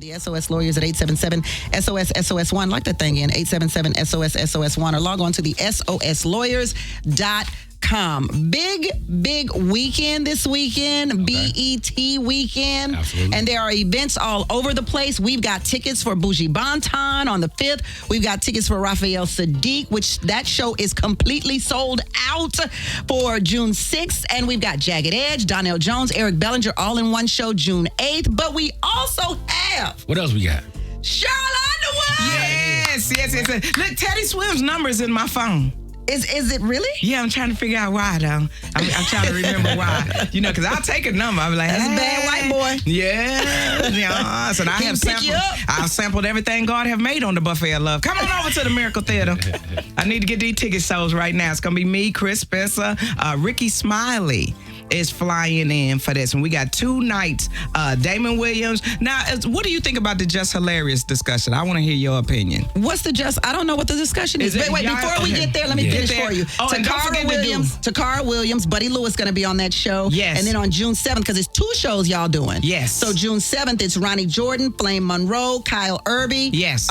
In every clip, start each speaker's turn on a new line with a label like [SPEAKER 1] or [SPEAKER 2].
[SPEAKER 1] The SOS Lawyers at 877-SOS-SOS-1. Like that thing in 877-SOS-SOS-1 or log on to the soslawyers.com. Big weekend this weekend, BET weekend.
[SPEAKER 2] Absolutely.
[SPEAKER 1] And there are events all over the place. We've got tickets for Bougie Bonton on the 5th. We've got tickets for Raphael Sadiq, which that show is completely sold out for June 6th. And we've got Jagged Edge, Donnell Jones, Eric Bellinger, all in one show June 8th. But we also have...
[SPEAKER 2] What else we got?
[SPEAKER 1] Sheryl Underwood!
[SPEAKER 3] Yes. Look, Teddy Swims' number is in my phone.
[SPEAKER 1] Is it really?
[SPEAKER 3] Yeah, I'm trying to figure out why, though. I'm trying to remember why. You know, because I'll take a number. I'll be like,
[SPEAKER 1] That's a bad white boy.
[SPEAKER 3] Yeah. So I have
[SPEAKER 1] pick you up.
[SPEAKER 3] I've sampled everything God have made on the Buffet of Love. Come on over to the Miracle Theater. I need to get these tickets sold right now. It's going to be me, Chris Spencer, Ricky Smiley is flying in for this. And we got 2 nights. Damon Williams. Now, what do you think about the Just Hilarious discussion? I want to hear your opinion.
[SPEAKER 1] What's the just? I don't know what the discussion is. Wait, before we get there, let me finish for you.
[SPEAKER 3] Oh, and don't forget
[SPEAKER 1] Takara Williams, Buddy Lewis going to be on that show.
[SPEAKER 3] Yes.
[SPEAKER 1] And then on June 7th, because it's 2 shows y'all doing.
[SPEAKER 3] Yes.
[SPEAKER 1] So June 7th, it's Ronnie Jordan, Flame Monroe, Kyle Irby.
[SPEAKER 3] Yes.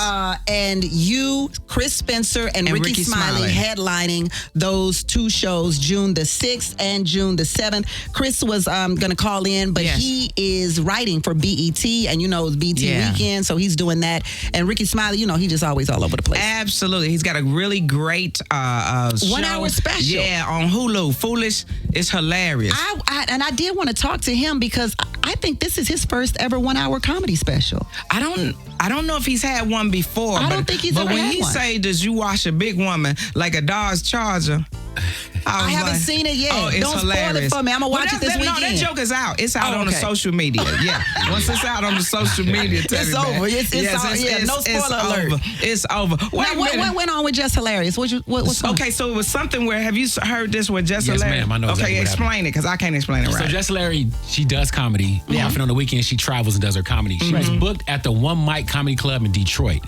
[SPEAKER 1] And you, Chris Spencer, and Ricky Smiley headlining those 2 shows, June the 6th and June the 7th. Chris was going to call in, but he is writing for BET, and you know it's BET weekend, so he's doing that. And Ricky Smiley, you know, he just always all over the place.
[SPEAKER 3] Absolutely. He's got a really great
[SPEAKER 1] 1 hour special.
[SPEAKER 3] Yeah, on Hulu. Foolish is hilarious.
[SPEAKER 1] I did want to talk to him because I think this is his first ever 1 hour comedy special.
[SPEAKER 3] I don't know if he's had one before.
[SPEAKER 1] I don't think he's ever had one.
[SPEAKER 3] But when he say, does you wash a big woman like a Dodge Charger?
[SPEAKER 1] I haven't seen it yet.
[SPEAKER 3] Oh, it's
[SPEAKER 1] Don't
[SPEAKER 3] hilarious.
[SPEAKER 1] spoil it for me. I'm going to watch it this weekend.
[SPEAKER 3] No, that joke is out. It's out on the social media. Yeah. Once it's out on the social media,
[SPEAKER 1] it's over. No spoiler alert.
[SPEAKER 3] It's over.
[SPEAKER 1] What went on with Just Hilarious?
[SPEAKER 3] Okay, so it was something where, have you heard this with Just Hilarious?
[SPEAKER 2] Yes, ma'am. I know exactly what
[SPEAKER 3] explain it, because I can't explain it right.
[SPEAKER 2] So Just Hilarious, she does comedy. Often on the weekend, she travels and does her comedy. She was booked at the One Mike Comedy Club in Detroit.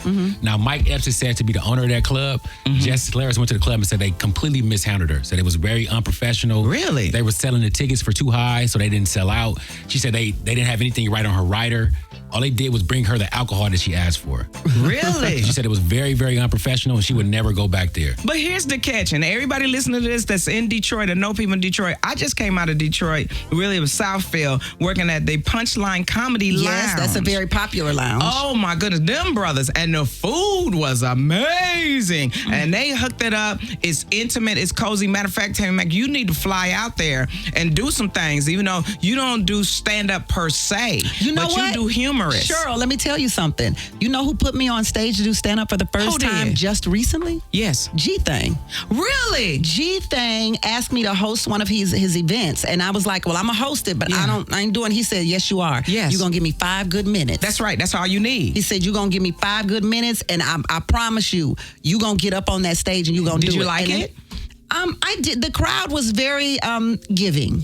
[SPEAKER 2] Now, Mike Epps is said to be the owner of that club. Just Hilarious went to the club and said they completely mishandled her. Said it was very unprofessional.
[SPEAKER 3] Really?
[SPEAKER 2] They were selling the tickets for too high, so they didn't sell out. She said they didn't have anything right on her rider. All they did was bring her the alcohol that she asked for.
[SPEAKER 3] Really?
[SPEAKER 2] She said it was very, very unprofessional, and she would never go back there.
[SPEAKER 3] But here's the catch, and everybody listening to this that's in Detroit or know people in Detroit, I just came out of Detroit, really it was Southfield, working at the Punchline Comedy Lounge.
[SPEAKER 1] Yes, that's a very popular lounge.
[SPEAKER 3] Oh my goodness, them brothers, and the food was amazing. And they hooked it up. It's intimate, it's cozy. Matter of fact, Tammi Mac, you need to fly out there and do some things, even though you don't do stand-up per se.
[SPEAKER 1] You know
[SPEAKER 3] but
[SPEAKER 1] what?
[SPEAKER 3] You do humorous.
[SPEAKER 1] Cheryl, let me tell you something. You know who put me on stage to do stand-up for the first time just recently?
[SPEAKER 3] Yes.
[SPEAKER 1] G-Thing.
[SPEAKER 3] Really?
[SPEAKER 1] G-Thing asked me to host one of his events, and I was like, well, I'm going to host it, but I ain't doing it. He said, yes, you are.
[SPEAKER 3] Yes.
[SPEAKER 1] You're going to give me 5 good minutes.
[SPEAKER 3] That's right. That's all you need.
[SPEAKER 1] He said, you're going to give me 5 good minutes, and I promise you, you're going to get up on that stage and you're going to do it.
[SPEAKER 3] Did you like it?
[SPEAKER 1] I did. The crowd was very giving.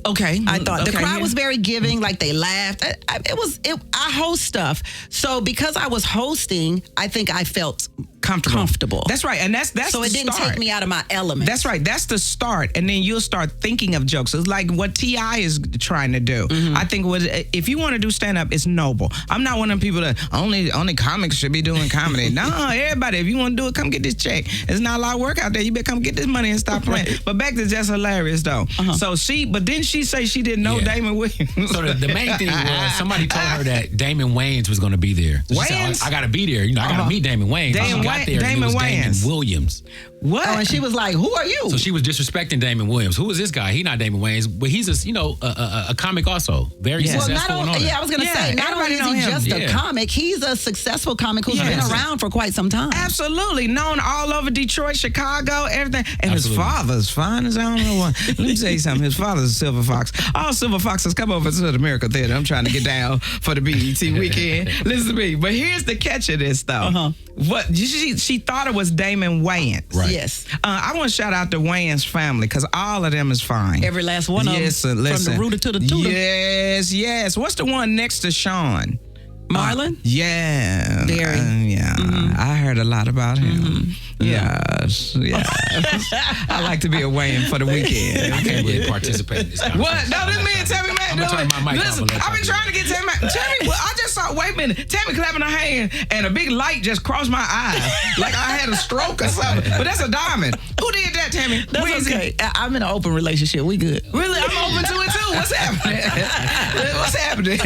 [SPEAKER 3] Okay.
[SPEAKER 1] I thought the crowd was very giving, like they laughed. I host stuff. So because I was hosting, I think I felt comfortable.
[SPEAKER 3] That's right. And that's
[SPEAKER 1] so it didn't take me out of my element.
[SPEAKER 3] That's right. That's the start. And then you'll start thinking of jokes. It's like what T.I. is trying to do. I think if you want to do stand-up, it's noble. I'm not one of them people that only comics should be doing comedy. No, everybody, if you want to do it, come get this check. There's not a lot of work out there. You better come get this money and stop playing. But back to Just Hilarious, though. So but didn't she say she didn't know Damon Williams?
[SPEAKER 2] So the main thing was somebody told her that Damon Wayans was going to be there. So she said, I got to be there. You know, I got to meet Damon Wayans. She got there, and it was Damon Williams.
[SPEAKER 3] What?
[SPEAKER 1] Oh, and she was like, who are you?
[SPEAKER 2] So she was disrespecting Damon Williams. Who is this guy? He's not Damon Wayans, but he's a comic also. Very successful.
[SPEAKER 1] I was going to say, not only is he just a comic, he's a successful comic who's been around for quite some time.
[SPEAKER 3] Absolutely. Known all over Detroit, Chicago, everything. And his father's fine as I don't know what. Let me tell you something. His father's a silver fox. All silver foxes, come over to the Miracle Theater. I'm trying to get down for the BET weekend. Listen to me. But here's the catch of this, though. What she thought it was Damon Wayans.
[SPEAKER 2] Right.
[SPEAKER 1] Yes.
[SPEAKER 3] I want to shout out the Wayans family, because all of them is fine.
[SPEAKER 1] Every last one of them. From the rooter to the tutor.
[SPEAKER 3] Yes. What's the one next to Sean?
[SPEAKER 1] Marlon?
[SPEAKER 3] Yeah.
[SPEAKER 1] Very.
[SPEAKER 3] Yeah. I heard a lot about him. Yes. I like to be away for the weekend.
[SPEAKER 2] I can't really participate in this conversation.
[SPEAKER 3] What? No, this man, Tammi Mac.
[SPEAKER 2] I'm gonna turn my mic off
[SPEAKER 3] Listen,
[SPEAKER 2] and let
[SPEAKER 3] I've been
[SPEAKER 2] y'all
[SPEAKER 3] trying to get Tammi Mac. Tammi, well, I just saw, wait a minute, Tammi clapping her hand and a big light just crossed my eyes. Like I had a stroke or something. But that's a diamond. Who did that, Tammi?
[SPEAKER 1] That's okay. I'm in an open relationship. We good.
[SPEAKER 3] Really? I'm open to it too. What's happening? What's happening?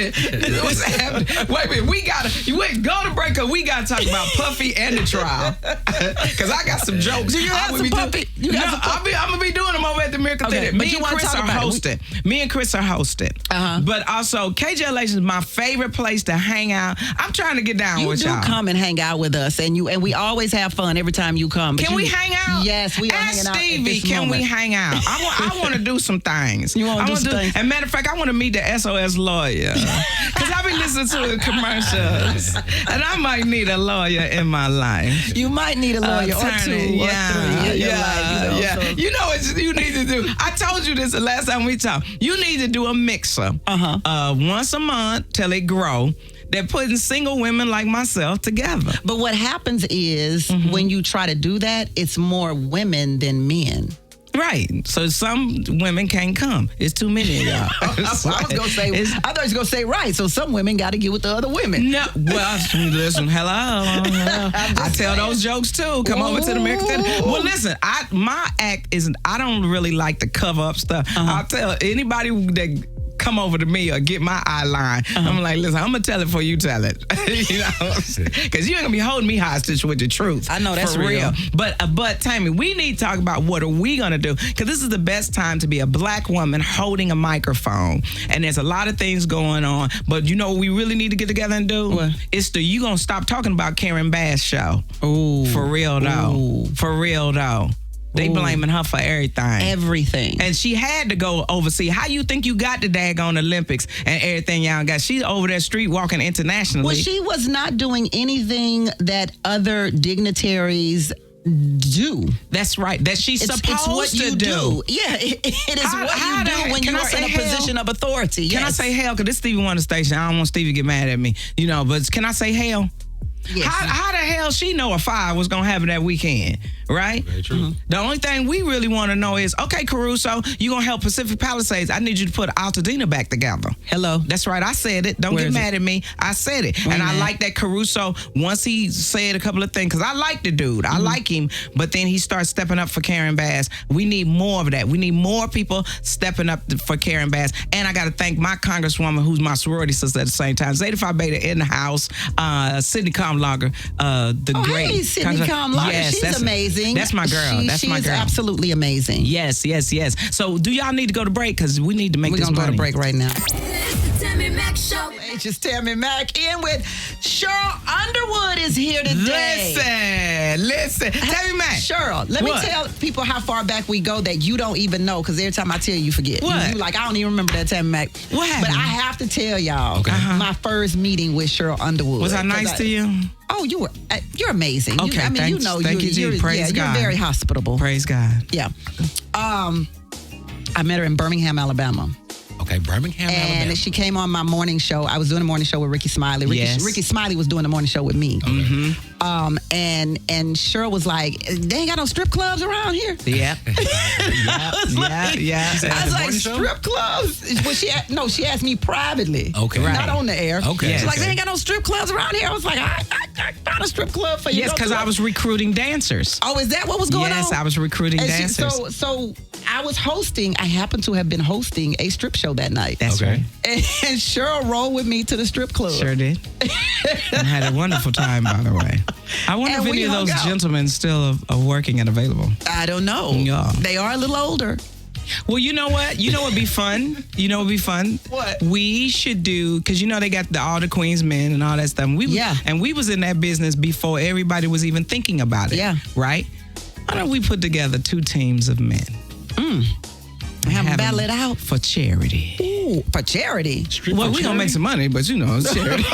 [SPEAKER 3] What's happening? Wait a minute. We gotta go to break up. We gotta talk about Puffy and the trial. Cause I got some jokes.
[SPEAKER 1] Do you have some Puffy?
[SPEAKER 3] I'm gonna be doing them over at the Miracle
[SPEAKER 1] Okay,
[SPEAKER 3] Theater.
[SPEAKER 1] but
[SPEAKER 3] Me
[SPEAKER 1] you
[SPEAKER 3] and
[SPEAKER 1] wanna
[SPEAKER 3] Chris
[SPEAKER 1] talk
[SPEAKER 3] are
[SPEAKER 1] about it.
[SPEAKER 3] hosting. Me and Chris are hosting. But also KJLH is my favorite place to hang out. I'm trying to get down
[SPEAKER 1] You
[SPEAKER 3] with
[SPEAKER 1] do
[SPEAKER 3] y'all.
[SPEAKER 1] come and hang out with us, and we always have fun every time you come. But
[SPEAKER 3] Can we hang out?
[SPEAKER 1] Yes, we are
[SPEAKER 3] Ask
[SPEAKER 1] hanging out.
[SPEAKER 3] Stevie,
[SPEAKER 1] at this
[SPEAKER 3] can we
[SPEAKER 1] moment.
[SPEAKER 3] hang out? I want to do some things.
[SPEAKER 1] You wanna
[SPEAKER 3] I
[SPEAKER 1] do
[SPEAKER 3] wanna
[SPEAKER 1] some things?
[SPEAKER 3] And matter of fact, I want to meet the SOS lawyer. Because I've been listening to the commercials. And I might need a lawyer in my life.
[SPEAKER 1] You might need a lawyer or two or three in your life. So.
[SPEAKER 3] You know what you need to do? I told you this the last time we talked. You need to do a mixer once a month till it grow. They're putting single women like myself together.
[SPEAKER 1] But what happens is when you try to do that, it's more women than men.
[SPEAKER 3] Right. So some women can't come. It's too many of y'all.
[SPEAKER 1] I was gonna say. I thought you was gonna say right. So some women got to get with the other women.
[SPEAKER 3] No. Well, listen. Hello. I tell those jokes too. Come over to the American Theater. Well, listen. My act isn't. I don't really like to cover up stuff. I'll tell anybody that come over to me or get my eye line. I'm like, listen, I'm gonna tell it before you tell it. You know, because you ain't gonna be holding me hostage with the truth.
[SPEAKER 1] I know that's
[SPEAKER 3] for real.
[SPEAKER 1] real.
[SPEAKER 3] But Tammi, we need to talk about what are we gonna do, because this is the best time to be a black woman holding a microphone, and there's a lot of things going on. But you know what we really need to get together and do?
[SPEAKER 1] What?
[SPEAKER 3] It's you gonna stop talking about Karen Bass show.
[SPEAKER 1] Ooh,
[SPEAKER 3] For real though.
[SPEAKER 1] Ooh.
[SPEAKER 3] For real though. They blaming her for everything.
[SPEAKER 1] Everything.
[SPEAKER 3] And she had to go overseas. How you think you got the daggone Olympics and everything y'all got? She's over there street walking internationally.
[SPEAKER 1] Well, she was not doing anything that other dignitaries do.
[SPEAKER 3] That's right. That she's supposed
[SPEAKER 1] It's what
[SPEAKER 3] to
[SPEAKER 1] you do. Yeah, it is
[SPEAKER 3] How-
[SPEAKER 1] what
[SPEAKER 3] how
[SPEAKER 1] you
[SPEAKER 3] the
[SPEAKER 1] do
[SPEAKER 3] heck-
[SPEAKER 1] when
[SPEAKER 3] can
[SPEAKER 1] you
[SPEAKER 3] I
[SPEAKER 1] are in
[SPEAKER 3] say
[SPEAKER 1] a
[SPEAKER 3] hell?
[SPEAKER 1] position of authority.
[SPEAKER 3] Can I
[SPEAKER 1] Yes.
[SPEAKER 3] say hell? Because this Stevie Wonder station, I don't want Stevie to get mad at me. You know, but can I say hell?
[SPEAKER 1] Yes.
[SPEAKER 3] How the hell she know a fire was going to happen that weekend, right?
[SPEAKER 2] Very true.
[SPEAKER 3] The only thing we really want to know is, okay, Caruso, you going to help Pacific Palisades. I need you to put Altadena back together.
[SPEAKER 1] Hello.
[SPEAKER 3] That's right. I said it. Don't
[SPEAKER 1] Where
[SPEAKER 3] get
[SPEAKER 1] is
[SPEAKER 3] mad at me. I said it.
[SPEAKER 1] Wait
[SPEAKER 3] And
[SPEAKER 1] a
[SPEAKER 3] I
[SPEAKER 1] minute.
[SPEAKER 3] like that Caruso, once he said a couple of things, because I like the dude. I like him. But then he starts stepping up for Karen Bass. We need more of that. We need more people stepping up for Karen Bass. And I got to thank my congresswoman, who's my sorority sister at the same time, Zeta Phi Beta in the house, Sydney Comlager, the great.
[SPEAKER 1] Hey, Sydney Comlager.
[SPEAKER 3] Yes,
[SPEAKER 1] She's amazing.
[SPEAKER 3] That's my girl.
[SPEAKER 1] She
[SPEAKER 3] my
[SPEAKER 1] is
[SPEAKER 3] girl.
[SPEAKER 1] absolutely amazing.
[SPEAKER 3] Yes. So do y'all need to go to break? Because we need to make
[SPEAKER 1] We're
[SPEAKER 3] this
[SPEAKER 1] going to go
[SPEAKER 3] money.
[SPEAKER 1] to break right now.
[SPEAKER 4] It's the Tammi Mac Show.
[SPEAKER 1] It's just Tammi Mac in with Sheryl Underwood is here today.
[SPEAKER 3] Listen. Tammi Mac.
[SPEAKER 1] Sheryl, let
[SPEAKER 3] What?
[SPEAKER 1] me tell people how far back we go that you don't even know, because every time I tell you, you forget.
[SPEAKER 3] What?
[SPEAKER 1] You like, I don't even remember that Tammi Mac.
[SPEAKER 3] What happened?
[SPEAKER 1] But I have to tell y'all,
[SPEAKER 2] Okay.
[SPEAKER 1] my first meeting with Sheryl Underwood.
[SPEAKER 3] Was I nice to you?
[SPEAKER 1] Oh, you're amazing.
[SPEAKER 3] Okay,
[SPEAKER 1] I mean,
[SPEAKER 3] thanks.
[SPEAKER 1] you know,
[SPEAKER 3] Thank you,
[SPEAKER 1] you're,
[SPEAKER 3] G. Praise
[SPEAKER 1] you're
[SPEAKER 3] God.
[SPEAKER 1] very hospitable.
[SPEAKER 3] Praise God.
[SPEAKER 1] Yeah. I met her in Birmingham, Alabama.
[SPEAKER 2] Okay, Birmingham,
[SPEAKER 1] And
[SPEAKER 2] Alabama.
[SPEAKER 1] she came on my morning show. I was doing a morning show with Ricky Smiley.
[SPEAKER 3] Yes.
[SPEAKER 1] Ricky Smiley was doing the morning show with me. And Sheryl was like, they ain't got no strip clubs around here.
[SPEAKER 3] Yeah. Yeah.
[SPEAKER 1] I was like,
[SPEAKER 2] morning show?
[SPEAKER 1] strip clubs? Well, she asked me privately.
[SPEAKER 2] Okay.
[SPEAKER 1] Not on the air.
[SPEAKER 2] Okay.
[SPEAKER 1] She's like,
[SPEAKER 2] Okay.
[SPEAKER 1] they ain't got no strip clubs around here. I was like, I found a strip club for you.
[SPEAKER 3] Yes,
[SPEAKER 1] Go
[SPEAKER 3] because
[SPEAKER 1] to
[SPEAKER 3] I
[SPEAKER 1] it.
[SPEAKER 3] was recruiting dancers.
[SPEAKER 1] Oh, is that what was going on?
[SPEAKER 3] Yes, I was recruiting
[SPEAKER 1] And
[SPEAKER 3] dancers.
[SPEAKER 1] So I was hosting, I happened to have been hosting a strip show that night.
[SPEAKER 3] That's
[SPEAKER 2] Okay.
[SPEAKER 3] right.
[SPEAKER 1] And Sheryl rolled with me to the strip club.
[SPEAKER 3] Sure did. And had a wonderful time, by the way. I wonder
[SPEAKER 1] And
[SPEAKER 3] if
[SPEAKER 1] we
[SPEAKER 3] any of
[SPEAKER 1] hung
[SPEAKER 3] those
[SPEAKER 1] out.
[SPEAKER 3] gentlemen still are working and available.
[SPEAKER 1] I don't know.
[SPEAKER 3] Yeah.
[SPEAKER 1] They are a little older.
[SPEAKER 3] Well, you know what? You know what'd be fun? You know what'd be fun?
[SPEAKER 1] What?
[SPEAKER 3] We should do, because you know they got all the Queen's men and all that stuff.
[SPEAKER 1] Yeah.
[SPEAKER 3] And we was in that business before everybody was even thinking about it.
[SPEAKER 1] Yeah.
[SPEAKER 3] Right? Why don't we put together 2 teams of men?
[SPEAKER 1] Have them
[SPEAKER 3] Have
[SPEAKER 1] battle
[SPEAKER 3] them
[SPEAKER 1] it out.
[SPEAKER 3] for charity.
[SPEAKER 1] Ooh. Oh, for charity.
[SPEAKER 3] Well, we're going to make some money, but you know, it's charity.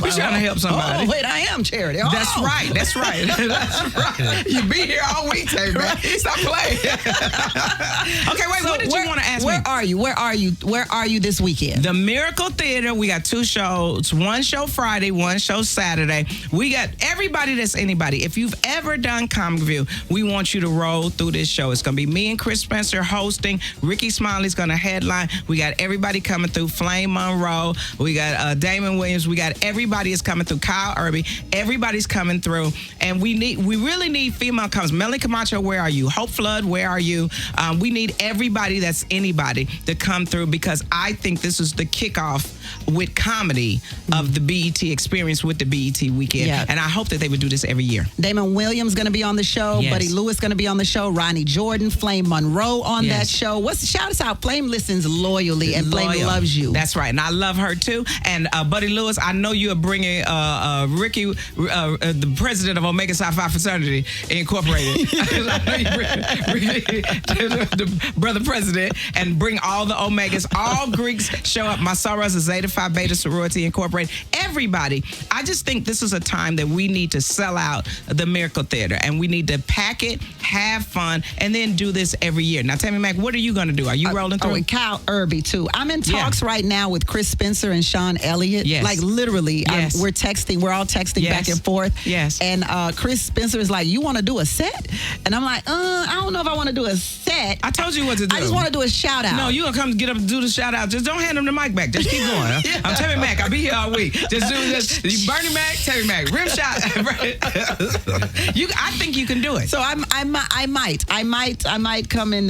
[SPEAKER 3] We're trying to help somebody.
[SPEAKER 1] Oh, wait, I am charity. Oh.
[SPEAKER 3] That's right. That's right. That's right. You be here all week, Tammi. Right. Stop playing. Okay, wait. What did you want to ask me?
[SPEAKER 1] Where are you? Where are you this weekend?
[SPEAKER 3] The Miracle Theater. We got 2 shows. One show Friday, one show Saturday. We got everybody that's anybody. If you've ever done Comic View, we want you to roll through this show. It's going to be me and Chris Spencer hosting. Ricky Smiley's going to headline. We got everybody coming through. Flame Monroe. We got Damon Williams. We got everybody is coming through. Kyle Irby. Everybody's coming through. And we really need female comics. Melanie Camacho, where are you? Hope Flood, where are you? We need everybody that's anybody to come through because I think this is the kickoff with comedy of the BET experience with the BET weekend.
[SPEAKER 1] Yeah.
[SPEAKER 3] And I hope that they would do this every year.
[SPEAKER 1] Damon Williams going to be on the show.
[SPEAKER 3] Yes.
[SPEAKER 1] Buddy Lewis going to be on the show. Ronnie Jordan, Flame Monroe on that show. Shout us out. Flame listens loyally and Flame loves you.
[SPEAKER 3] That's right. And I love her too. And Buddy Lewis, I know you are bringing Ricky, the president of Omega Psi Phi Fraternity Incorporated. I know you bring Ricky, the brother president, and bring all the Omegas. All Greeks show up. My sorors is Zeta Phi Beta Sorority Incorporated. Everybody. I just think this is a time that we need to sell out the Miracle Theater and we need to pack it, have fun, and then do this every year. Now, Tammi Mac, what are you going to do? Are you rolling through?
[SPEAKER 1] Oh, and Kyle Irby, too. I'm in talks right now with Chris Spencer and Sean Elliott.
[SPEAKER 3] Yes.
[SPEAKER 1] Like, literally,
[SPEAKER 3] Yes.
[SPEAKER 1] we're texting. We're all texting back and forth.
[SPEAKER 3] Yes.
[SPEAKER 1] And Chris Spencer is like, you want to do a set? And I'm like, I don't know if I want to do a set.
[SPEAKER 3] I told you what to do.
[SPEAKER 1] I just want to do a shout out.
[SPEAKER 3] No, you gonna come get up and do the shout out. Just don't hand him the mic back. Just keep going.
[SPEAKER 1] Yeah.
[SPEAKER 3] I'm Tammi Mac. I'll be here all week. Just do this. Bernie Mac, Tammi Mac, rim shot. I think you can do it.
[SPEAKER 1] So I might come in.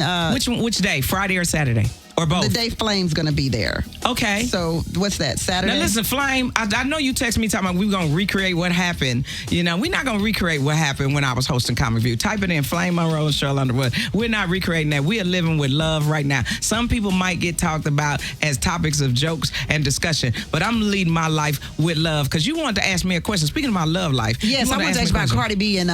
[SPEAKER 3] Which day? Friday or Saturday? Or both?
[SPEAKER 1] The day Flame's going to be there.
[SPEAKER 3] Okay.
[SPEAKER 1] So what's that, Saturday?
[SPEAKER 3] Now listen, Flame, I know you text me talking about we're going to recreate what happened. You know, we're not going to recreate what happened when I was hosting Comic View. Type it in, Flame Monroe and Sheryl Underwood. We're not recreating that. We are living with love right now. Some people might get talked about as topics of jokes and discussion, but I'm leading my life with love because you wanted to ask me a question. Speaking of my love life.
[SPEAKER 1] Yes, I want to ask you about Cardi B and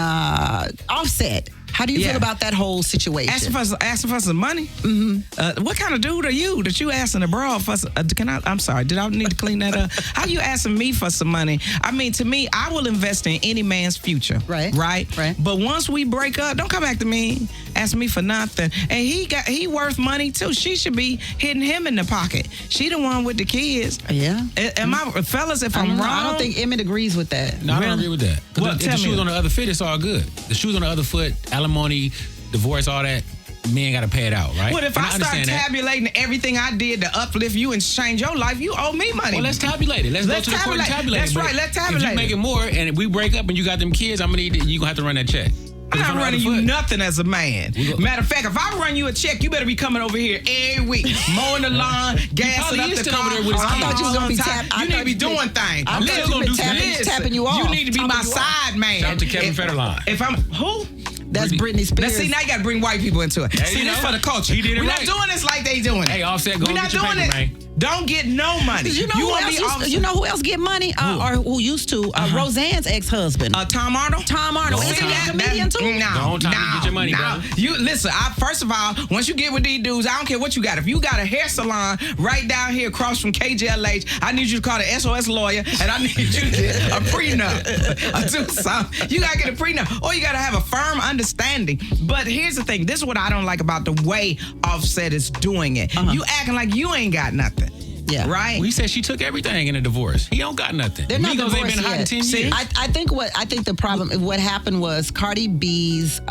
[SPEAKER 1] Offset. How do you feel about that whole situation?
[SPEAKER 3] Asking for some money? Mm-hmm. What kind of dude are you that you asking a broad for? I'm sorry, did I need to clean that up? How you asking me for some money? I mean, to me, I will invest in any man's future. Right. But once we break up, don't come back to me, ask me for nothing. And he worth money too. She should be hitting him in the pocket. She the one with the kids.
[SPEAKER 1] Yeah.
[SPEAKER 3] Am I, fellas, if I'm wrong?
[SPEAKER 1] I don't think Emmett agrees with that.
[SPEAKER 2] No, I don't agree with that.
[SPEAKER 3] Well,
[SPEAKER 2] If the shoe's on the other foot, it's all good. The shoe's on the other foot, alimony, divorce, all that, men got to pay it out, right?
[SPEAKER 3] Well, if
[SPEAKER 2] And
[SPEAKER 3] I start tabulating everything I did to uplift you and change your life, you owe me money.
[SPEAKER 2] Well, let's tabulate it. Let's go to the court and tabulate
[SPEAKER 3] That's
[SPEAKER 2] it.
[SPEAKER 3] right, let's tabulate
[SPEAKER 2] If you make it more and we break up and you got them kids, I'm going to need you going to have to run that check.
[SPEAKER 3] I'm not running you nothing as a man. Matter of fact, if I run you a check, you better be coming over here every week, mowing the lawn, gassing up the car.
[SPEAKER 2] Over there with his
[SPEAKER 1] I thought you was gonna be tapping.
[SPEAKER 3] You need to be doing things.
[SPEAKER 1] I thought you been tapping you off.
[SPEAKER 3] You need to be my side man.
[SPEAKER 2] Shout out to Kevin Federline.
[SPEAKER 3] If I'm who?
[SPEAKER 1] That's Britney Spears.
[SPEAKER 3] Now, see, now you got to bring white people into it. See, this for the culture.
[SPEAKER 2] He did it
[SPEAKER 3] We're
[SPEAKER 2] right.
[SPEAKER 3] not doing this like they doing it.
[SPEAKER 2] Hey, Offset, go
[SPEAKER 3] We're not
[SPEAKER 2] get your
[SPEAKER 3] doing
[SPEAKER 2] paper,
[SPEAKER 3] it.
[SPEAKER 2] man.
[SPEAKER 3] Don't get no money.
[SPEAKER 1] You know who else get money? Or who used to? Roseanne's ex-husband.
[SPEAKER 3] Tom Arnold?
[SPEAKER 1] Tom Arnold. Isn't he a comedian too?
[SPEAKER 2] Don't get your money, brother.
[SPEAKER 3] You listen. First of all, once you get with these dudes, I don't care what you got. If you got a hair salon right down here across from KJLH, I need you to call the SOS lawyer, and I need you to get a prenup. Do something. You gotta get a prenup, or you gotta have a firm understanding. But here's the thing. This is what I don't like about the way Offset is doing it. You acting like you ain't got nothing.
[SPEAKER 1] Yeah.
[SPEAKER 3] Right?
[SPEAKER 2] Well, he said she took everything in a divorce. He don't got nothing.
[SPEAKER 1] They're not
[SPEAKER 2] Migos ain't
[SPEAKER 1] divorced
[SPEAKER 2] been hot in 10
[SPEAKER 1] yet.
[SPEAKER 2] years.
[SPEAKER 1] I think the problem, what happened was Cardi B's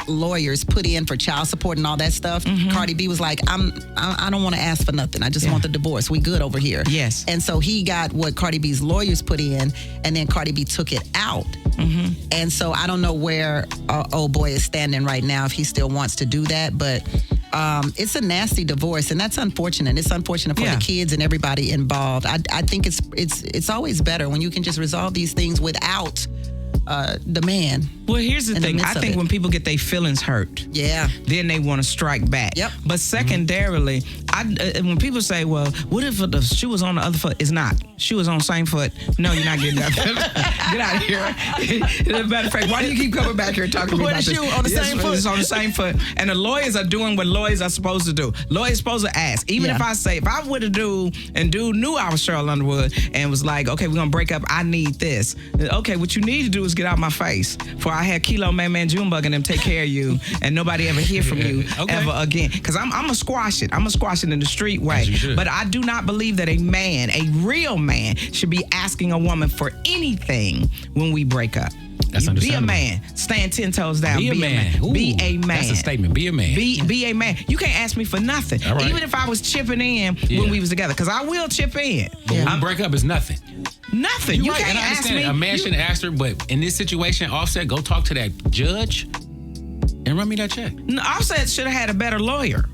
[SPEAKER 1] lawyers put in for child support and all that stuff. Cardi B was like, I don't want to ask for nothing. I just want the divorce. We good over here.
[SPEAKER 3] Yes.
[SPEAKER 1] And so he got what Cardi B's lawyers put in, and then Cardi B took it out. And so I don't know where old boy is standing right now, if he still wants to do that, but it's a nasty divorce, and that's unfortunate. It's unfortunate for the kids and everybody involved. I think it's always better when you can just resolve these things without the man.
[SPEAKER 3] Well, here's the thing. I think
[SPEAKER 1] it.
[SPEAKER 3] when people get their feelings hurt,
[SPEAKER 1] Yeah.
[SPEAKER 3] then they want to strike back.
[SPEAKER 1] Yep.
[SPEAKER 3] But secondarily, when people say, well, what if the shoe was on the other foot? It's not. Shoe was on the same foot. No, you're not getting nothing. Get out of here. As a matter of fact, why do you keep coming back here talking to me about this?
[SPEAKER 1] Shoe on the same foot?
[SPEAKER 3] It's on the same foot. And the lawyers are doing what lawyers are supposed to do. Lawyers supposed to ask. Even if I would have dude knew I was Sheryl Underwood and was like, okay, we're going to break up. I need this. Okay, what you need to do is get out my face. For I had Kilo Man Junebug and them take care of you and nobody ever hear from you ever again. Because I'm going to squash it. I'm going to squash it in the street way. But I do not believe that a real man, should be asking a woman for anything when we break up.
[SPEAKER 2] That's
[SPEAKER 3] be a man. Stand 10 toes down.
[SPEAKER 2] Be a man. Ooh,
[SPEAKER 3] be a man.
[SPEAKER 2] That's a statement. Be a man.
[SPEAKER 3] Be a man. You can't ask me for nothing.
[SPEAKER 2] All right.
[SPEAKER 3] Even if I was chipping in when we was together. Because I will chip in.
[SPEAKER 2] But when we break up, it's nothing.
[SPEAKER 3] Nothing. You can't
[SPEAKER 2] and I
[SPEAKER 3] ask
[SPEAKER 2] understand
[SPEAKER 3] me.
[SPEAKER 2] A man shouldn't ask her, but in this situation, Offset, go talk to that judge and run me that check.
[SPEAKER 3] No, Offset should have had a better lawyer.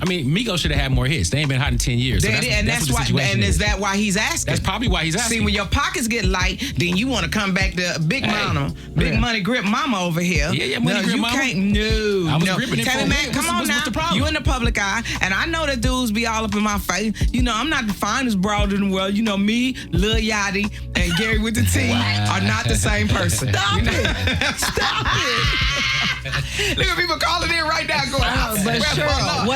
[SPEAKER 2] I mean, Migos should have had more hits. They ain't been hot in 10 years. So that's what the situation
[SPEAKER 3] is that why he's asking?
[SPEAKER 2] That's probably why he's asking.
[SPEAKER 3] See, when your pockets get light, then you want to come back to big money grip mama over here.
[SPEAKER 2] Yeah, money grip mama.
[SPEAKER 3] I
[SPEAKER 2] was gripping it for
[SPEAKER 3] man, come on now.
[SPEAKER 2] What's the problem?
[SPEAKER 3] You in the public eye, and I know that dudes be all up in my face. You know, I'm not the finest broad in the world. You know, me, Lil Yachty, and Gary with the T are not the same person.
[SPEAKER 1] Stop it. Stop it.
[SPEAKER 3] Look at people calling in right now going,
[SPEAKER 1] but Sheryl,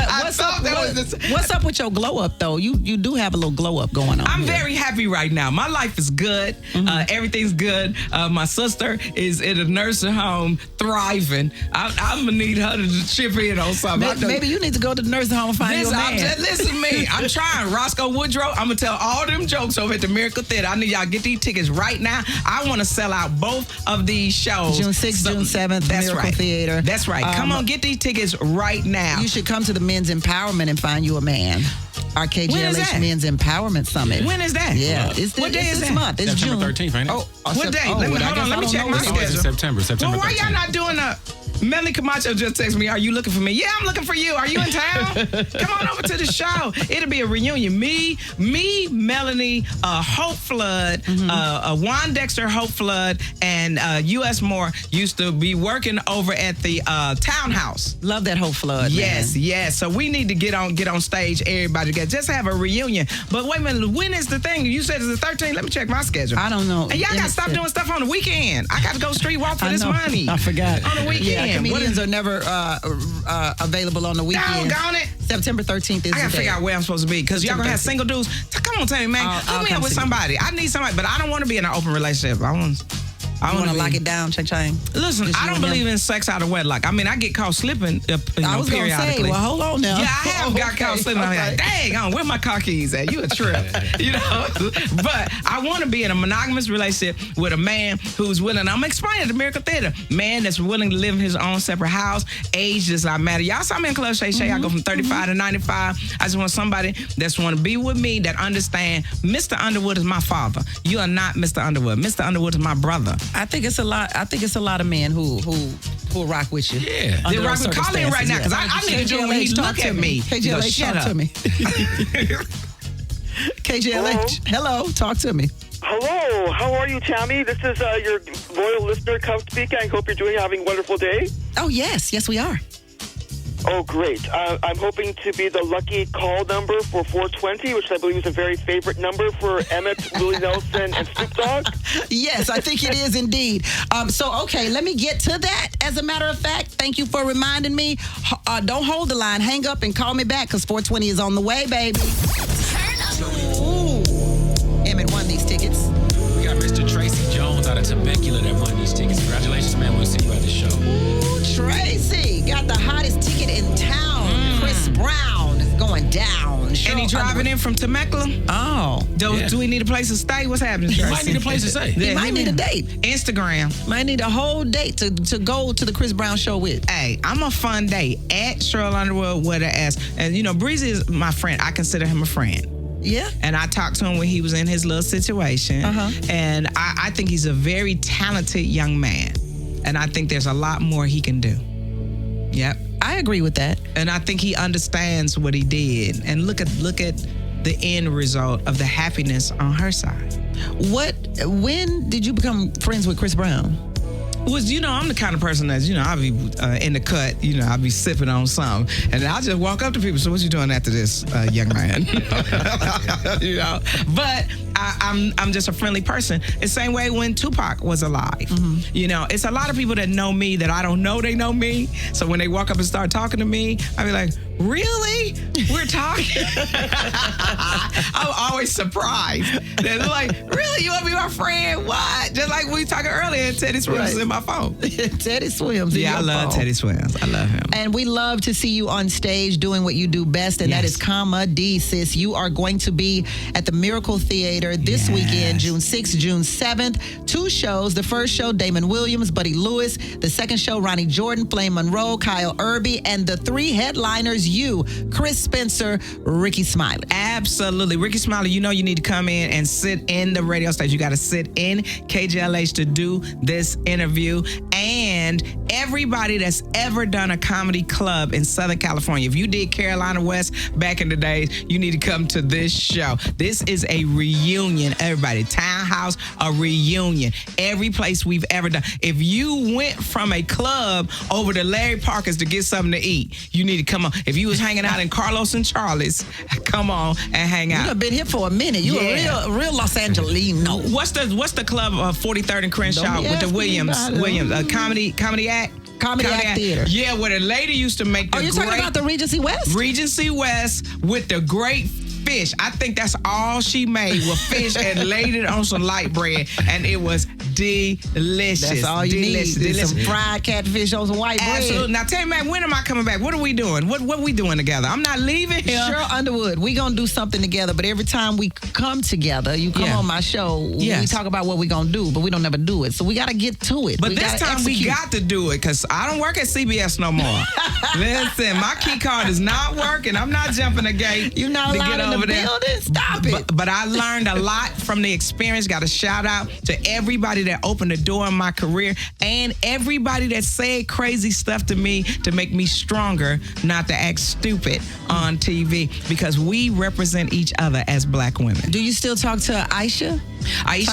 [SPEAKER 1] what's up with your glow up though? You do have a little glow up going on.
[SPEAKER 3] I'm very happy right now. My life is good. Everything's good. My sister is in a nursing home thriving. I'm gonna need her to chip in on something.
[SPEAKER 1] Maybe you need to go to the nursing home and find your man.
[SPEAKER 3] Listen to me. I'm trying. Roscoe Woodrow, I'm gonna tell all them jokes over at the Miracle Theater. I need y'all get these tickets right now. I want to sell out both of these shows.
[SPEAKER 1] June 6th, June 7th, Miracle Theater.
[SPEAKER 3] That's right. Come on, get these tickets right now.
[SPEAKER 1] You should come to the Men's Empowerment and find you a man. Our KJLH Men's Empowerment Summit.
[SPEAKER 3] When is that?
[SPEAKER 1] Yeah.
[SPEAKER 3] What day is
[SPEAKER 1] this
[SPEAKER 3] that?
[SPEAKER 1] month? It's
[SPEAKER 2] September
[SPEAKER 1] June.
[SPEAKER 2] 13th, ain't it?
[SPEAKER 3] What day? Hold on. Let me check my schedule.
[SPEAKER 2] It's September
[SPEAKER 3] Well, why
[SPEAKER 2] 13th.
[SPEAKER 3] y'all not doing a... Melanie Camacho just texted me, are you looking for me? Yeah, I'm looking for you. Are you in town? Come on over to the show. It'll be a reunion. Me, Melanie, Hope Flood, Juan Dexter, Hope Flood, and U.S. Moore used to be working over at the Townhouse.
[SPEAKER 1] Love that Hope Flood,
[SPEAKER 3] Yes,
[SPEAKER 1] man.
[SPEAKER 3] yes. So we need to get on stage, everybody together. Just have a reunion. But wait a minute, when is the thing? You said it's the 13th. Let me check my schedule.
[SPEAKER 1] I don't know.
[SPEAKER 3] And y'all got to stop doing stuff on the weekend. I got to go street walk for this money.
[SPEAKER 1] I forgot.
[SPEAKER 3] On the weekend.
[SPEAKER 1] Yeah, comedians are never available on the weekend.
[SPEAKER 3] Doggone it.
[SPEAKER 1] September 13th is
[SPEAKER 3] I got to figure out where I'm supposed to be because y'all going to have single dudes. Come on, Tammi, man. Hook me up with somebody. I need somebody, but I don't want to be in an open relationship. I want
[SPEAKER 1] to lock it down, Chang.
[SPEAKER 3] Listen, I don't believe in sex out of wedlock. I mean, I get caught slipping
[SPEAKER 1] I was going to say, well, hold on now.
[SPEAKER 3] Yeah, I have got caught slipping. I'm like, dang, where my car keys at? You a trip. You know? But I want to be in a monogamous relationship with a man who's willing. I'm explaining at the Miracle Theater. Man that's willing to live in his own separate house. Age does not matter. Y'all saw me in Club Shay Shay. I go from 35 to 95. I just want somebody that's want to be with me that understand Mr. Underwood is my father. You are not Mr. Underwood. Mr. Underwood is my brother.
[SPEAKER 1] I think it's a lot of men who rock with you.
[SPEAKER 2] Yeah.
[SPEAKER 1] Under
[SPEAKER 3] They're
[SPEAKER 1] those
[SPEAKER 3] call in right now because I need to do when he look at me.
[SPEAKER 1] KJLH, talk to me. KJLH, hello, talk to me.
[SPEAKER 5] Hello, how are you, Tammi? This is your loyal listener, Cub speaking. I hope you're having a wonderful day.
[SPEAKER 1] Oh, yes, we are.
[SPEAKER 5] Oh, great. I'm hoping to be the lucky call number for 420, which I believe is a very favorite number for Emmett, Willie Nelson, and Snoop Dogg.
[SPEAKER 1] Yes, I think it is indeed. Okay, let me get to that. As a matter of fact, thank you for reminding me. Don't hold the line. Hang up and call me back because 420 is on the way, baby. Ooh. Emmett won these tickets.
[SPEAKER 2] We got Mr. Tracy Jones out of Temecula that won these tickets. Congratulations, man. We'll see you at the show.
[SPEAKER 1] Ooh, Tracy got the hottest ticket in town. Chris Brown is going down.
[SPEAKER 3] And he driving in from Temecula?
[SPEAKER 1] Oh.
[SPEAKER 3] Do we need a place to stay? What's happening, Tracy?
[SPEAKER 2] You might need a place to stay.
[SPEAKER 1] He might need a date.
[SPEAKER 3] Instagram.
[SPEAKER 1] Might need a whole date to go to the Chris Brown show with.
[SPEAKER 3] Hey, I'm a fun date at Sheryl Underwood with her ass. And, Breezy is my friend. I consider him a friend.
[SPEAKER 1] Yeah.
[SPEAKER 3] And I talked to him when he was in his little situation. And I think he's a very talented young man. And I think there's a lot more he can do. Yep.
[SPEAKER 1] I agree with that.
[SPEAKER 3] And I think he understands what he did. And look at the end result of the happiness on her side.
[SPEAKER 1] When did you become friends with Chris Brown?
[SPEAKER 3] Was, I'm the kind of person that's, I'll be in the cut, I'll be sipping on something. And I'll just walk up to people, so what you doing after this, young man? But I'm just a friendly person. The same way when Tupac was alive. It's a lot of people that know me that I don't know they know me. So when they walk up and start talking to me, I'll be like, really? We're talking? I'm always surprised. They're like, really? You want to be my friend? What? Just like we were talking earlier, Teddy Swims is in my phone.
[SPEAKER 1] Teddy Swims.
[SPEAKER 3] Yeah, I love Teddy Swims. I love him.
[SPEAKER 1] And we love to see you on stage doing what you do best, and that is comedy, sis. You are going to be at the Miracle Theater this weekend, June 6th, June 7th. 2 shows. The first show, Damon Williams, Buddy Lewis. The second show, Ronnie Jordan, Flame Monroe, Kyle Irby. And the 3 headliners, you, Chris Spencer, Ricky Smiley.
[SPEAKER 3] Absolutely. Ricky Smiley, you need to come in and sit in the radio station. You got to sit in KJLH to do this interview. And everybody that's ever done a comedy club in Southern California, if you did Carolina West back in the days, you need to come to this show. This is a reunion, everybody. Townhouse, a reunion. Every place we've ever done. If you went from a club over to Larry Parker's to get something to eat, you need to come on. If you was hanging out in Carlos and Charlie's, come on and hang out.
[SPEAKER 1] You've been here for a minute. You a real Los Angelino.
[SPEAKER 3] What's the club 43rd and Crenshaw with the Williams comedy act?
[SPEAKER 1] Comedy Act Theater.
[SPEAKER 3] Yeah, where the lady used to make the
[SPEAKER 1] you're talking about the Regency West?
[SPEAKER 3] Regency West with the great fish. I think that's all she made was fish and laid it on some light bread, and it was delicious.
[SPEAKER 1] That's all you need. Some fried catfish on some white bread.
[SPEAKER 3] Absolutely. Now, tell me, man, when am I coming back? What are we doing? What are we doing together? I'm not leaving here.
[SPEAKER 1] Sheryl Underwood, we gonna do something together, but every time we come together, you come on my show, we talk about what we gonna do, but we don't never do it. So we gotta get to it.
[SPEAKER 3] But this time we got to do it, because I don't work at CBS no more. Listen, my key card is not working. I'm not jumping the gate.
[SPEAKER 1] You're not allowed in the building? Stop it.
[SPEAKER 3] But I learned a lot from the experience. Got a shout out to everybody that opened the door in my career, and everybody that said crazy stuff to me to make me stronger, not to act stupid on TV, because we represent each other as Black women.
[SPEAKER 1] Do you still talk to Aisha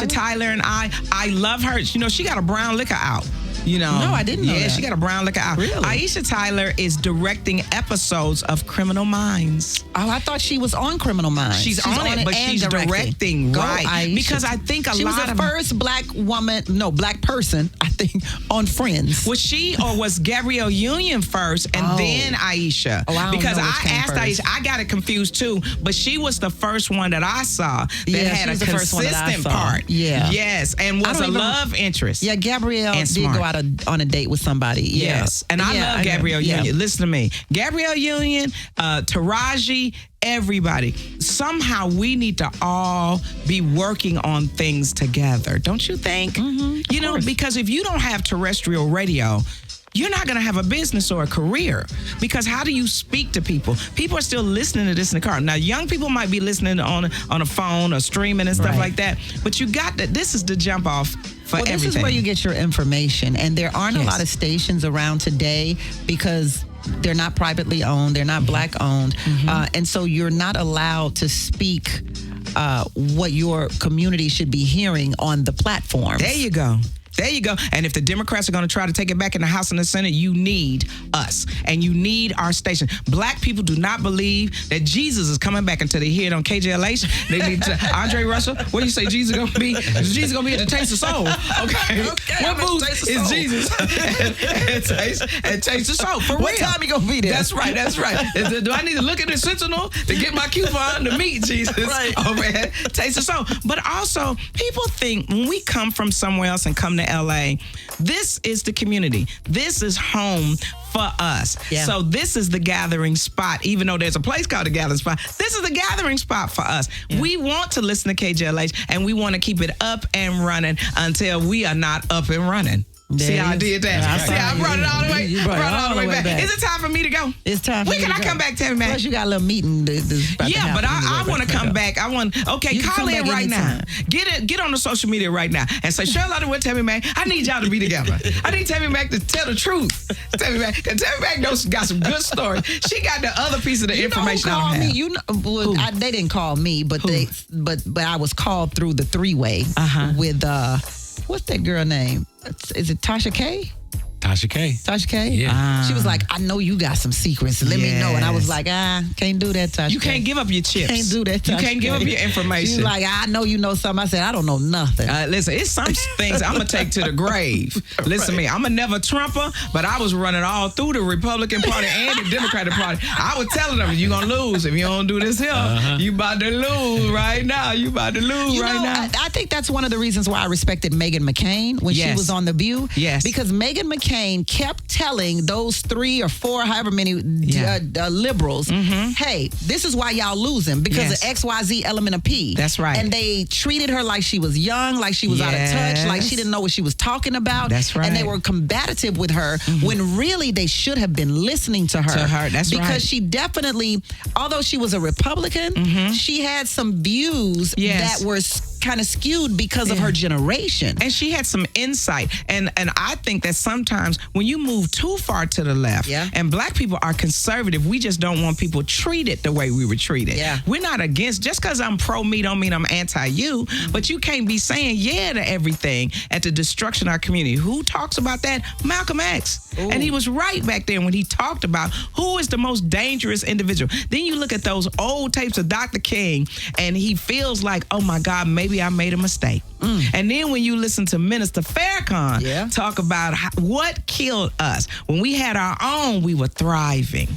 [SPEAKER 3] Tyler? And I love her. She got a brown liquor out. No,
[SPEAKER 1] I didn't know that.
[SPEAKER 3] Yeah, she got a brown liquor out.
[SPEAKER 1] Really?
[SPEAKER 3] Aisha Tyler is directing episodes of Criminal Minds.
[SPEAKER 1] Oh, I thought she was on Criminal Minds.
[SPEAKER 3] She's on it, but she's directing, right?
[SPEAKER 1] Aisha.
[SPEAKER 3] Because I think
[SPEAKER 1] she was the first black person, I think, on Friends.
[SPEAKER 3] Was she, or was Gabrielle Union first and then Aisha?
[SPEAKER 1] Oh, I don't
[SPEAKER 3] because
[SPEAKER 1] know which
[SPEAKER 3] I
[SPEAKER 1] came
[SPEAKER 3] asked
[SPEAKER 1] first.
[SPEAKER 3] Aisha, I got it confused too, but she was the first one that I saw that had
[SPEAKER 1] she was
[SPEAKER 3] a
[SPEAKER 1] the first one that I
[SPEAKER 3] consistent
[SPEAKER 1] saw.
[SPEAKER 3] part.
[SPEAKER 1] Yeah.
[SPEAKER 3] Yes, and was a love interest.
[SPEAKER 1] Yeah, Gabrielle
[SPEAKER 3] And
[SPEAKER 1] did
[SPEAKER 3] smart.
[SPEAKER 1] go out on a date with somebody. Yeah.
[SPEAKER 3] Yes, and I love Gabrielle Union. Listen to me. Gabrielle Union, Taraji, everybody. Somehow we need to all be working on things together. Don't you think? Mm-hmm, because if you don't have terrestrial radio, you're not going to have a business or a career, because how do you speak to people? People are still listening to this in the car. Now, young people might be listening on a phone or streaming and stuff like that, but you got that. This is the jump off for everything.
[SPEAKER 1] This is where you get your information, and there aren't a lot of stations around today because they're not privately owned, they're not Black owned, and so you're not allowed to speak what your community should be hearing on the platform.
[SPEAKER 3] There you go. There you go. And if the Democrats are going to try to take it back in the House and the Senate, you need us. And you need our station. Black people do not believe that Jesus is coming back until they hear it on KJLH. They need to, Andre Russell, what do you say Jesus going to be? Jesus going to be at the Taste of Soul. Okay. What booth is Jesus? and Taste the Soul. For
[SPEAKER 1] what
[SPEAKER 3] real.
[SPEAKER 1] time he going to be there?
[SPEAKER 3] That's right. Do I need to look at the Sentinel to get my coupon to meet Jesus over at Taste the Soul? But also, people think when we come from somewhere else and come to LA, this is the community. This is home for us. Yeah. So this is the gathering spot, even though there's a place called the gathering spot. This is the gathering spot for us. Yeah. We want to listen to KJLH, and we want to keep it up and running until we are not up and running. See how I did that? See how I brought it all the way?
[SPEAKER 1] You brought it all the way back.
[SPEAKER 3] Is it time for me to go?
[SPEAKER 1] It's time for
[SPEAKER 3] when
[SPEAKER 1] me to go.
[SPEAKER 3] When can I come back, Tammi, man?
[SPEAKER 1] Plus, you got a little meeting.
[SPEAKER 3] Yeah, but I want to come back. Okay, call in right now. Get on the social media right now and say, Sheryl Underwood, Tammi Mac, I need y'all to be together. I need Tammi Mac to tell the truth. Tammi Mac got some good stories. She got the other piece of the information I don't have.
[SPEAKER 1] They didn't call me, but I was called through the three-way with what's that girl name? Is it Tasha K?
[SPEAKER 2] Tasha K.
[SPEAKER 1] Tasha K?
[SPEAKER 2] Yeah.
[SPEAKER 1] She was like, I know you got some secrets. Let me know. And I was like, can't do that, Tasha
[SPEAKER 3] You
[SPEAKER 1] K.
[SPEAKER 3] can't give up your chips.
[SPEAKER 1] Can't do that,
[SPEAKER 3] You
[SPEAKER 1] Tasha
[SPEAKER 3] can't give up
[SPEAKER 1] K.
[SPEAKER 3] your information.
[SPEAKER 1] She's like, I know you know something. I said, I don't know nothing.
[SPEAKER 3] Listen, it's some things I'm going to take to the grave. Listen to me. I'm a never Trumper, but I was running all through the Republican Party and the Democratic Party. I was telling them, you're going to lose. If you don't do this here, you about to lose right now. You about to lose now.
[SPEAKER 1] I think that's one of the reasons why I respected Meghan McCain when she was on The View.
[SPEAKER 3] Yes.
[SPEAKER 1] Because Meghan McCain kept telling those 3 or 4, however many liberals, hey, this is why y'all losing because of XYZ element of P.
[SPEAKER 3] That's right.
[SPEAKER 1] And they treated her like she was young, like she was out of touch, like she didn't know what she was talking about.
[SPEAKER 3] That's right.
[SPEAKER 1] And they were combative with her when really they should have been listening to her.
[SPEAKER 3] That's right.
[SPEAKER 1] Because she definitely, although she was a Republican, she had some views that were kind of skewed because of her generation.
[SPEAKER 3] And she had some insight. And I think that sometimes when you move too far to the left, and black people are conservative, we just don't want people treated the way we were treated. We're not against, just because I'm pro-me don't mean I'm anti-you, but you can't be saying to everything at the destruction of our community. Who talks about that? Malcolm X. Ooh. And he was right back then when he talked about who is the most dangerous individual. Then you look at those old tapes of Dr. King, and he feels like, oh my God, maybe I made a mistake. And then when you listen to Minister Farrakhan talk about what killed us, when we had our own, we were thriving.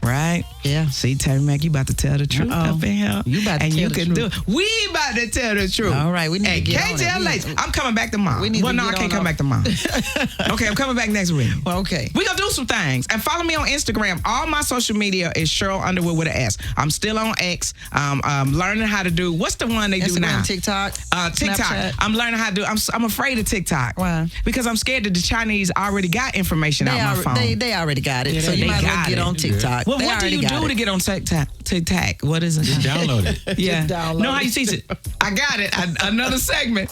[SPEAKER 3] Right?
[SPEAKER 1] Yeah.
[SPEAKER 3] See, Tammi Mac, you about to tell the truth up in here.
[SPEAKER 1] You about to tell the truth.
[SPEAKER 3] Do it. We about to tell the truth.
[SPEAKER 1] All right, we need to get on it.
[SPEAKER 3] KJLH, I'm coming back tomorrow.
[SPEAKER 1] We need to
[SPEAKER 3] I can't come back tomorrow. Okay, I'm coming back next week.
[SPEAKER 1] Well, okay.
[SPEAKER 3] We're going to do some things. And follow me on Instagram. All my social media is Sheryl Underwood with an S. I'm still on X. I'm learning how to do, what's the one they do now?
[SPEAKER 1] TikTok.
[SPEAKER 3] TikTok.
[SPEAKER 1] Snapchat.
[SPEAKER 3] I'm learning how to do, I'm afraid of TikTok.
[SPEAKER 1] Why?
[SPEAKER 3] Because I'm scared that the Chinese already got information out my phone.
[SPEAKER 1] They already got it. So you might as well get on TikTok.
[SPEAKER 3] Well, what do you do to get on TikTok? What is it?
[SPEAKER 2] Just download it.
[SPEAKER 3] Yeah.
[SPEAKER 1] download
[SPEAKER 3] know how you teach it? I got it. Another segment.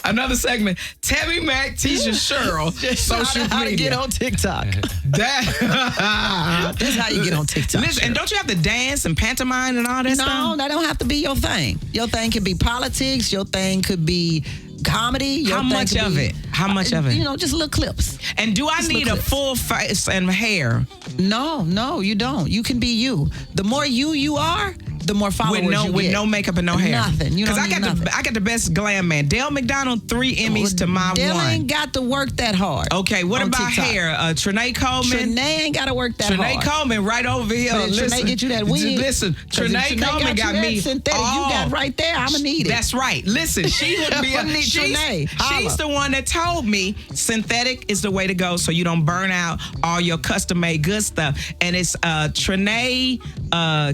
[SPEAKER 3] Tammi Mac teaches Sheryl social media.
[SPEAKER 1] How to get on TikTok. That's how you get on TikTok.
[SPEAKER 3] Listen, and don't you have to dance and pantomime and all that stuff?
[SPEAKER 1] No, that don't have to be your thing. Your thing could be politics. Your thing could be comedy.
[SPEAKER 3] How much of it? How much of it?
[SPEAKER 1] You know, just little clips.
[SPEAKER 3] And do I need a full face and hair?
[SPEAKER 1] No, you don't. You can be you. The more you are, the more followers you get.
[SPEAKER 3] With no makeup and no hair.
[SPEAKER 1] Nothing. You don't need nothing.
[SPEAKER 3] I got the best glam man. Dale McDonald, 3 Emmys to my
[SPEAKER 1] Dale
[SPEAKER 3] 1.
[SPEAKER 1] ain't got to work that hard.
[SPEAKER 3] Okay, what about
[SPEAKER 1] TikTok.
[SPEAKER 3] hair? Trinae Coleman.
[SPEAKER 1] Trinae ain't got to work that hard.
[SPEAKER 3] Trinae Coleman right over here.
[SPEAKER 1] But if Trinae get you that wig.
[SPEAKER 3] Listen, Trinae Coleman got me.
[SPEAKER 1] Synthetic you got right there. I'ma need it.
[SPEAKER 3] That's right. Listen, she would be she's the one that told me synthetic is the way to go so you don't burn out all your custom made good stuff. And it's Trinae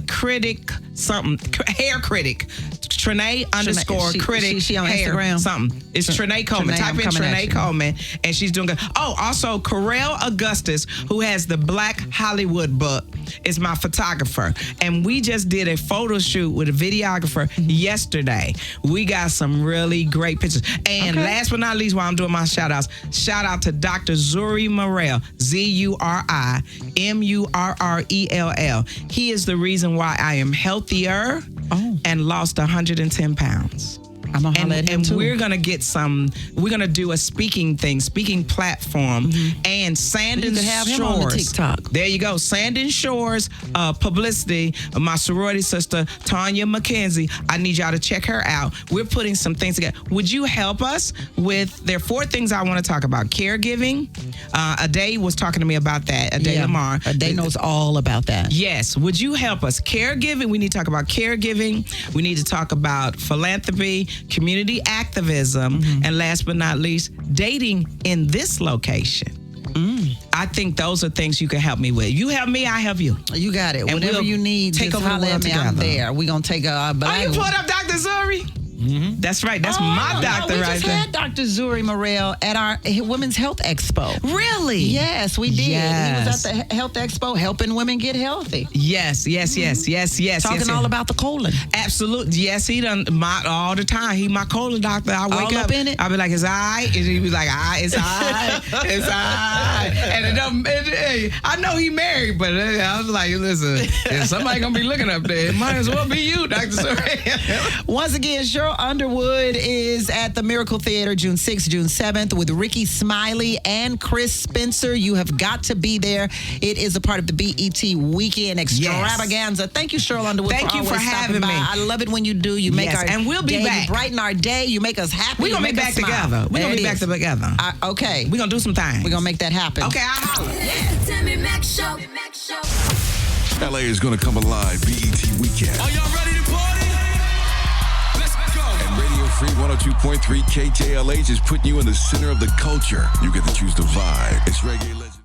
[SPEAKER 3] critic something hair critic. Trinae _ critic.
[SPEAKER 1] She on
[SPEAKER 3] hair,
[SPEAKER 1] Instagram.
[SPEAKER 3] Something. It's Trinae Coleman. Type in Trinae Coleman, and she's doing good. Oh, also Carell Augustus, who has the Black Hollywood book, is my photographer, and we just did a photo shoot with a videographer yesterday. We got some really great pictures. And last but not least, while I'm doing my shout outs, shout out to Dr. Zuri Murrell, ZuriMurrell. He is the reason why I am healthier and lost 110 pounds.
[SPEAKER 1] I'm gonna holler at him too.
[SPEAKER 3] We're gonna do a speaking platform, and Sandon
[SPEAKER 1] Shores. Have him on the TikTok.
[SPEAKER 3] There you go, Sandon Shores publicity. My sorority sister Tanya McKenzie. I need y'all to check her out. We're putting some things together. Would you help us with? There are 4 things I want to talk about. Caregiving. Aday was talking to me about that. Aday Lamar.
[SPEAKER 1] Aday knows all about that.
[SPEAKER 3] Yes. Would you help us? Caregiving. We need to talk about caregiving. We need to talk about philanthropy, community activism, and last but not least, dating in this location. I think those are things you can help me with. You help me, I help you.
[SPEAKER 1] You got it.
[SPEAKER 3] And
[SPEAKER 1] Whatever
[SPEAKER 3] we'll
[SPEAKER 1] you need,
[SPEAKER 3] take
[SPEAKER 1] just
[SPEAKER 3] over the
[SPEAKER 1] holler
[SPEAKER 3] world
[SPEAKER 1] at me. I'm
[SPEAKER 3] together.
[SPEAKER 1] there. We're going to take a...
[SPEAKER 3] you pulled up Dr. Zuri? That's right. That's my doctor
[SPEAKER 1] we
[SPEAKER 3] right
[SPEAKER 1] just
[SPEAKER 3] there.
[SPEAKER 1] had Dr. Zuri Murrell at our Women's Health Expo.
[SPEAKER 3] Really?
[SPEAKER 1] Yes, we did.
[SPEAKER 3] Yes.
[SPEAKER 1] He was at the Health Expo helping women get healthy.
[SPEAKER 3] Yes.
[SPEAKER 1] Talking all about the colon.
[SPEAKER 3] Absolutely. Yes, he done all the time. He my colon doctor. I wake
[SPEAKER 1] All up in it?
[SPEAKER 3] I be like, it's all right. And he be like, it's all right. It's all right. And I know he married, but I was like, listen, if somebody going to be looking up there, it might as well be you, Dr. Zuri.
[SPEAKER 1] Once again, Sheryl Sheryl Underwood is at the Miracle Theater June 6th, June 7th with Ricky Smiley and Chris Spencer. You have got to be there. It is a part of the BET Weekend Extravaganza. Thank you, Sheryl Underwood.
[SPEAKER 3] Thank you for
[SPEAKER 1] always stopping
[SPEAKER 3] having
[SPEAKER 1] by.
[SPEAKER 3] me.
[SPEAKER 1] I love it when you do. You make our
[SPEAKER 3] and we'll be
[SPEAKER 1] day,
[SPEAKER 3] back.
[SPEAKER 1] You brighten our day. You make us happy.
[SPEAKER 3] We're going to be back together. We're going to be back together.
[SPEAKER 1] Okay.
[SPEAKER 3] We're going to do some things.
[SPEAKER 1] We're going to make that happen.
[SPEAKER 3] Okay, I'll holler.
[SPEAKER 4] It's the Tammi Mac Show.
[SPEAKER 6] LA is going to come alive. BET Weekend.
[SPEAKER 7] Are y'all ready to party? Let's go.
[SPEAKER 6] And Radio Free 102.3 KJLH is putting you in the center of the culture. You get to choose the vibe. It's reggae legend.